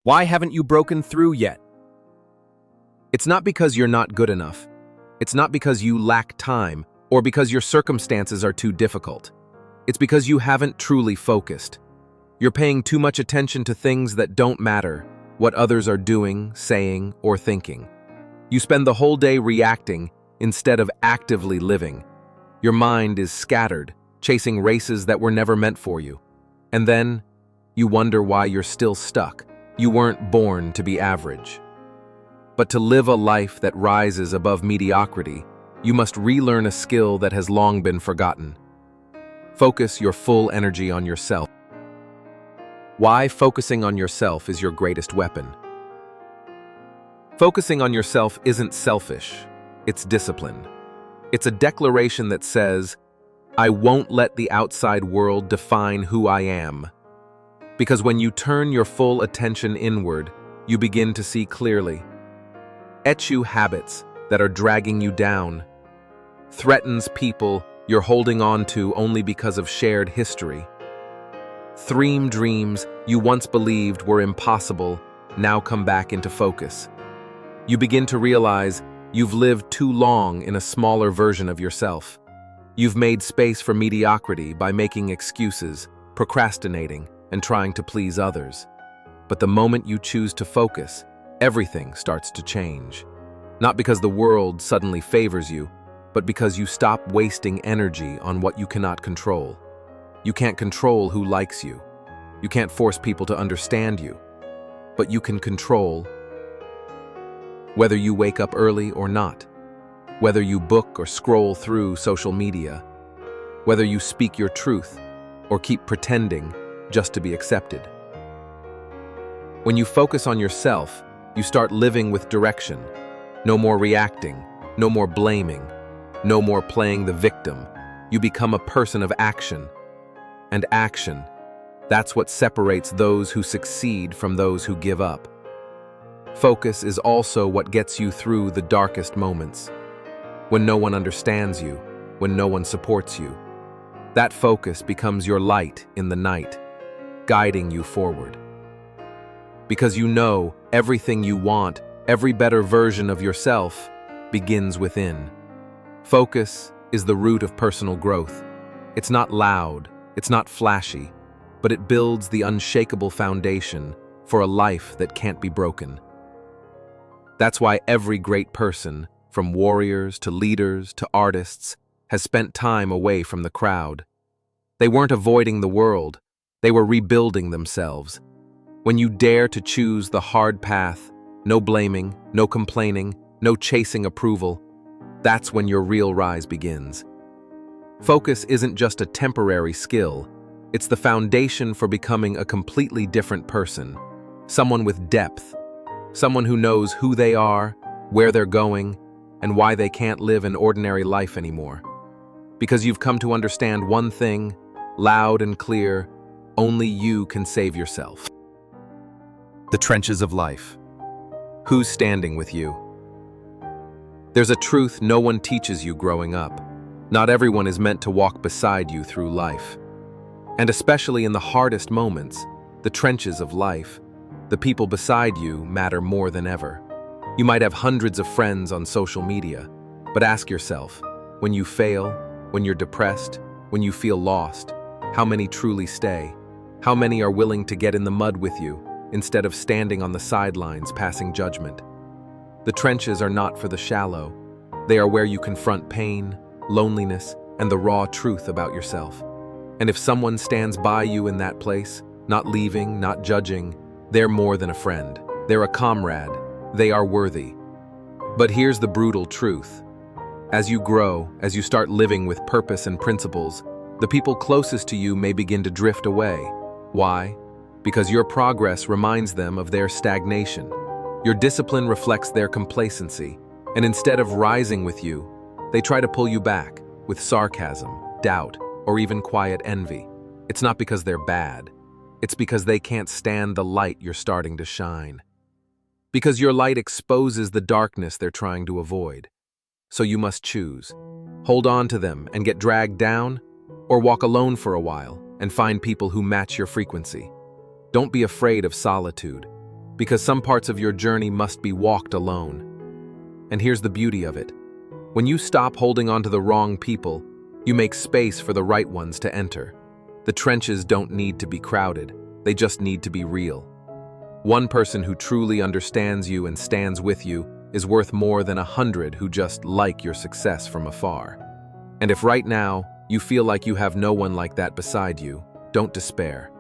Why haven't you broken through yet? It's not because you're not good enough. It's not because you lack time or because your circumstances are too difficult. It's because you haven't truly focused. You're paying too much attention to things that don't matter, what others are doing, saying, or thinking. You spend the whole day reacting instead of actively living. Your mind is scattered, chasing races that were never meant for you. And then, you wonder why you're still stuck. You weren't born to be average. But to live a life that rises above mediocrity, you must relearn a skill that has long been forgotten. Focus your full energy on yourself. Why focusing on yourself is your greatest weapon. Focusing on yourself isn't selfish, it's discipline. It's a declaration that says, I won't let the outside world define who I am. Because when you turn your full attention inward, you begin to see clearly. Eschew habits that are dragging you down. Threatens people you're holding on to only because of shared history. Dreams you once believed were impossible now come back into focus. You begin to realize you've lived too long in a smaller version of yourself. You've made space for mediocrity by making excuses, procrastinating, and trying to please others. But the moment you choose to focus, everything starts to change. Not because the world suddenly favors you, but because you stop wasting energy on what you cannot control. You can't control who likes you. You can't force people to understand you. But you can control whether you wake up early or not, whether you book or scroll through social media, whether you speak your truth or keep pretending just to be accepted. When you focus on yourself, you start living with direction. No more reacting, no more blaming, no more playing the victim. You become a person of action. And action, that's what separates those who succeed from those who give up. Focus is also what gets you through the darkest moments. When no one understands you, when no one supports you. That focus becomes your light in the night, guiding you forward. Because you know everything you want, every better version of yourself, begins within. Focus is the root of personal growth. It's not loud, it's not flashy, but it builds the unshakable foundation for a life that can't be broken. That's why every great person, from warriors to leaders to artists, has spent time away from the crowd. They weren't avoiding the world, they were rebuilding themselves. When you dare to choose the hard path, no blaming, no complaining, no chasing approval, that's when your real rise begins. Focus isn't just a temporary skill, it's the foundation for becoming a completely different person, someone with depth, someone who knows who they are, where they're going, and why they can't live an ordinary life anymore. Because you've come to understand one thing, loud and clear, only you can save yourself. The trenches of life. Who's standing with you? There's a truth no one teaches you growing up. Not everyone is meant to walk beside you through life. And especially in the hardest moments, the trenches of life, the people beside you matter more than ever. You might have hundreds of friends on social media, but ask yourself, when you fail, when you're depressed, when you feel lost, how many truly stay? How many are willing to get in the mud with you instead of standing on the sidelines passing judgment? The trenches are not for the shallow. They are where you confront pain, loneliness, and the raw truth about yourself. And if someone stands by you in that place, not leaving, not judging, they're more than a friend. They're a comrade. They are worthy. But here's the brutal truth. As you grow, as you start living with purpose and principles, the people closest to you may begin to drift away. Why? Because your progress reminds them of their stagnation. Your discipline reflects their complacency, and instead of rising with you, they try to pull you back with sarcasm, doubt, or even quiet envy. It's not because they're bad. It's because they can't stand the light you're starting to shine. Because your light exposes the darkness they're trying to avoid. So you must choose. Hold on to them and get dragged down, or walk alone for a while and find people who match your frequency. Don't be afraid of solitude. because some parts of your journey must be walked alone. And here's the beauty of it. When you stop holding on to the wrong people, you make space for the right ones to enter. The trenches don't need to be crowded, they just need to be real. One person who truly understands you and stands with you is worth more than 100 who just like your success from afar. And if right now you feel like you have no one like that beside you, don't despair.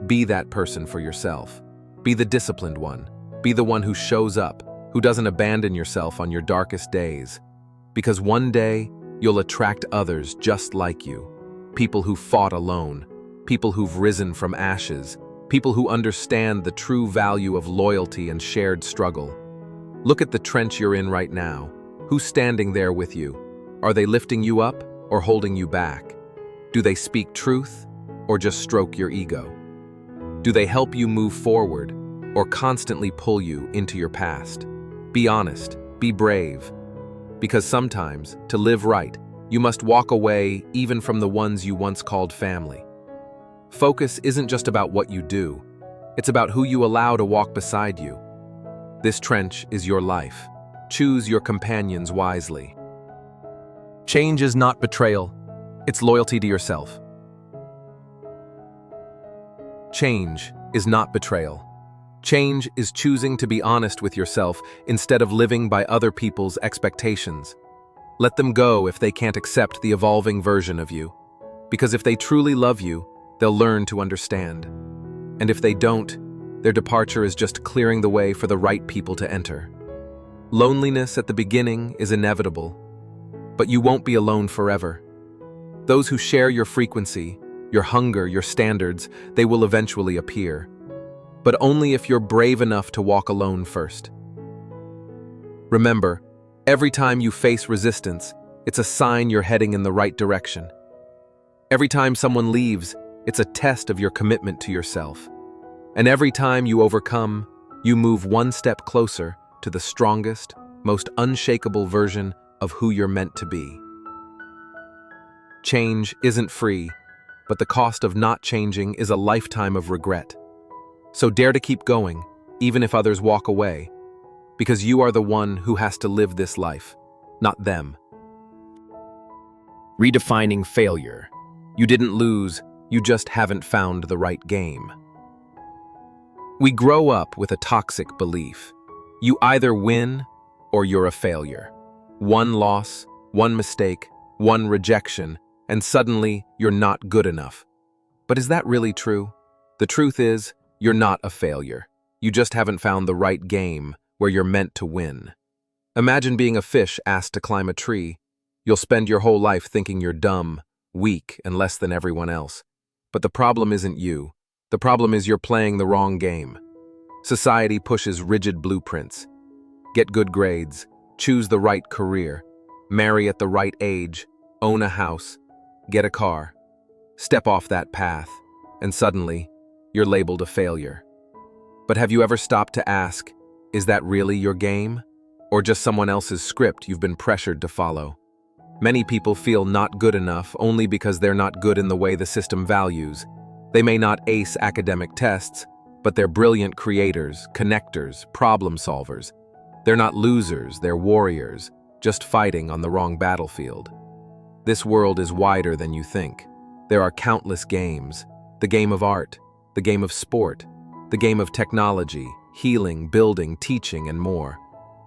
Be that person for yourself. Be the disciplined one. Be the one who shows up, who doesn't abandon yourself on your darkest days. Because one day, you'll attract others just like you. People who fought alone, people who've risen from ashes, people who understand the true value of loyalty and shared struggle. Look at the trench you're in right now. Who's standing there with you? Are they lifting you up or holding you back? Do they speak truth or just stroke your ego? Do they help you move forward or constantly pull you into your past? Be honest, be brave. Because sometimes, to live right, you must walk away even from the ones you once called family. Focus isn't just about what you do, it's about who you allow to walk beside you. This trench is your life. Choose your companions wisely. Change is not betrayal, it's loyalty to yourself. Change is not betrayal. Change is choosing to be honest with yourself instead of living by other people's expectations. Let them go if they can't accept the evolving version of you. Because if they truly love you, they'll learn to understand. And if they don't, their departure is just clearing the way for the right people to enter. Loneliness at the beginning is inevitable, but you won't be alone forever. Those who share your frequency, your hunger, your standards, they will eventually appear. But only if you're brave enough to walk alone first. Remember, every time you face resistance, it's a sign you're heading in the right direction. Every time someone leaves, it's a test of your commitment to yourself. And every time you overcome, you move one step closer to the strongest, most unshakable version of who you're meant to be. Change isn't free, but the cost of not changing is a lifetime of regret. So dare to keep going, even if others walk away, because you are the one who has to live this life, not them. Redefining failure. You didn't lose, you just haven't found the right game. We grow up with a toxic belief. You either win or you're a failure. One loss, one mistake, one rejection, and suddenly you're not good enough. But is that really true? The truth is, you're not a failure. You just haven't found the right game where you're meant to win. Imagine being a fish asked to climb a tree. You'll spend your whole life thinking you're dumb, weak, and less than everyone else. But the problem isn't you. The problem is you're playing the wrong game. Society pushes rigid blueprints. Get good grades, choose the right career, marry at the right age, own a house, get a car. Step off that path, and suddenly, you're labeled a failure. But have you ever stopped to ask, is that really your game? Or just someone else's script you've been pressured to follow? Many people feel not good enough only because they're not good in the way the system values. They may not ace academic tests, but they're brilliant creators, connectors, problem solvers. They're not losers, they're warriors, just fighting on the wrong battlefield. This world is wider than you think. There are countless games. The game of art, the game of sport, the game of technology, healing, building, teaching, and more.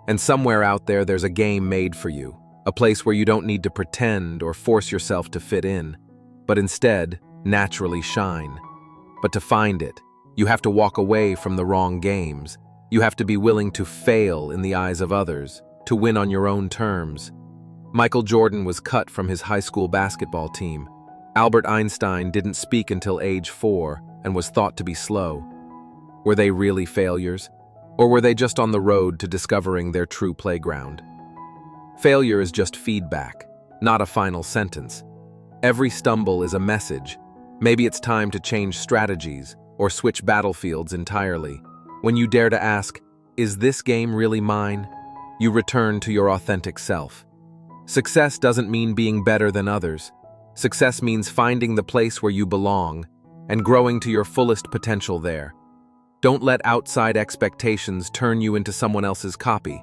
And somewhere out there, there's a game made for you, a place where you don't need to pretend or force yourself to fit in, but instead, naturally shine. But to find it, you have to walk away from the wrong games. You have to be willing to fail in the eyes of others, to win on your own terms. Michael Jordan was cut from his high school basketball team. Albert Einstein didn't speak until age 4 and was thought to be slow. Were they really failures? Or were they just on the road to discovering their true playground? Failure is just feedback, not a final sentence. Every stumble is a message. Maybe it's time to change strategies or switch battlefields entirely. When you dare to ask, is this game really mine? You return to your authentic self. Success doesn't mean being better than others. Success means finding the place where you belong and growing to your fullest potential there. Don't let outside expectations turn you into someone else's copy.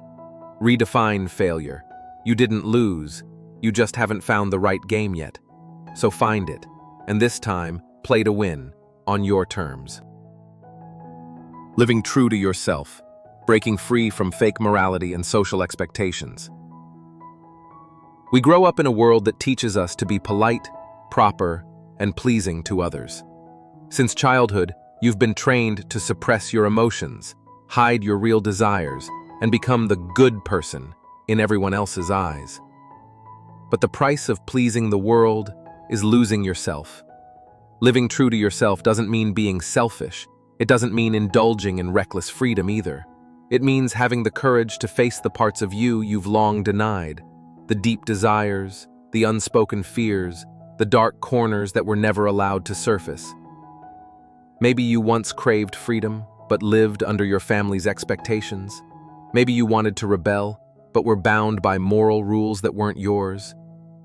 Redefine failure. You didn't lose, you just haven't found the right game yet. So find it, and this time, play to win, on your terms. Living true to yourself, breaking free from fake morality and social expectations. We grow up in a world that teaches us to be polite, proper, and pleasing to others. Since childhood, you've been trained to suppress your emotions, hide your real desires, and become the good person in everyone else's eyes. But the price of pleasing the world is losing yourself. Living true to yourself doesn't mean being selfish. It doesn't mean indulging in reckless freedom either. It means having the courage to face the parts of you you've long denied, the deep desires, the unspoken fears, the dark corners that were never allowed to surface. Maybe you once craved freedom, but lived under your family's expectations. Maybe you wanted to rebel, but were bound by moral rules that weren't yours.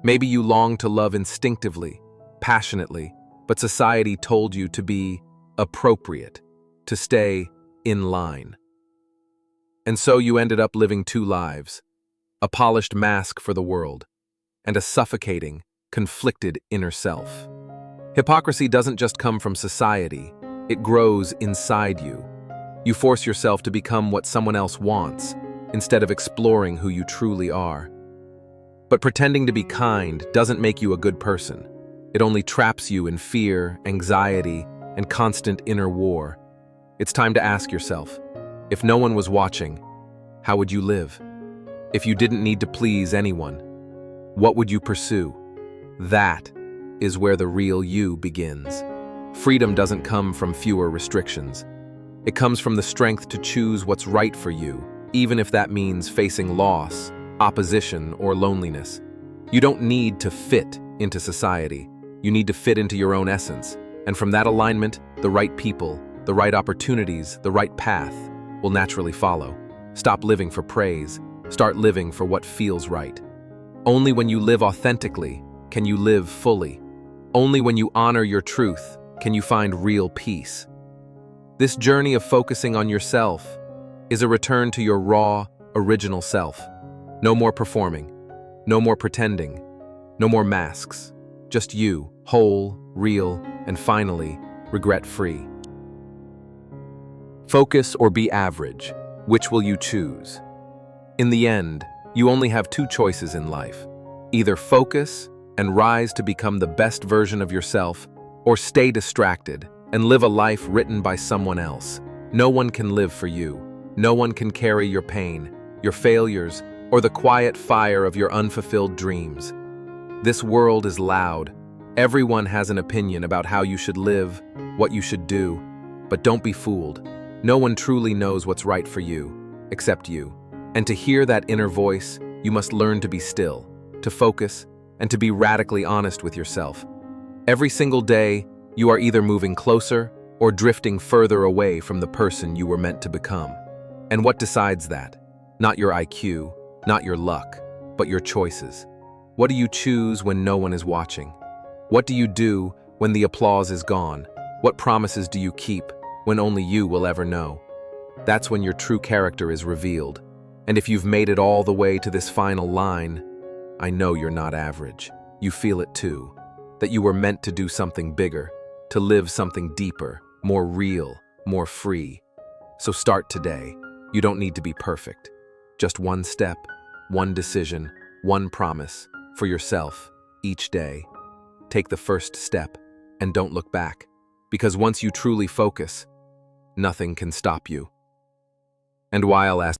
Maybe you longed to love instinctively, passionately, but society told you to be appropriate, to stay in line. And so you ended up living two lives, a polished mask for the world, and a suffocating, conflicted inner self. Hypocrisy doesn't just come from society, it grows inside you. You force yourself to become what someone else wants, instead of exploring who you truly are. But pretending to be kind doesn't make you a good person. It only traps you in fear, anxiety, and constant inner war. It's time to ask yourself, if no one was watching, how would you live? If you didn't need to please anyone, what would you pursue? That is where the real you begins. Freedom doesn't come from fewer restrictions. It comes from the strength to choose what's right for you, even if that means facing loss, opposition, or loneliness. You don't need to fit into society. You need to fit into your own essence. And from that alignment, the right people, the right opportunities, the right path will naturally follow. Stop living for praise. Start living for what feels right. Only when you live authentically can you live fully. Only when you honor your truth can you find real peace. This journey of focusing on yourself is a return to your raw, original self. No more performing, no more pretending, no more masks. Just you, whole, real, and finally, regret-free. Focus or be average. Which will you choose? In the end, you only have two choices in life. Either focus and rise to become the best version of yourself, or stay distracted and live a life written by someone else. No one can live for you. No one can carry your pain, your failures, or the quiet fire of your unfulfilled dreams. This world is loud. Everyone has an opinion about how you should live, what you should do. But don't be fooled. No one truly knows what's right for you, except you. And to hear that inner voice, you must learn to be still, to focus, and to be radically honest with yourself. Every single day, you are either moving closer or drifting further away from the person you were meant to become. And what decides that? Not your IQ, not your luck, but your choices. What do you choose when no one is watching? What do you do when the applause is gone? What promises do you keep when only you will ever know? That's when your true character is revealed. And if you've made it all the way to this final line, I know you're not average. You feel it too, that you were meant to do something bigger, to live something deeper, more real, more free. So start today. You don't need to be perfect. Just one step, one decision, one promise for yourself each day. Take the first step and don't look back, because once you truly focus, nothing can stop you. And while asking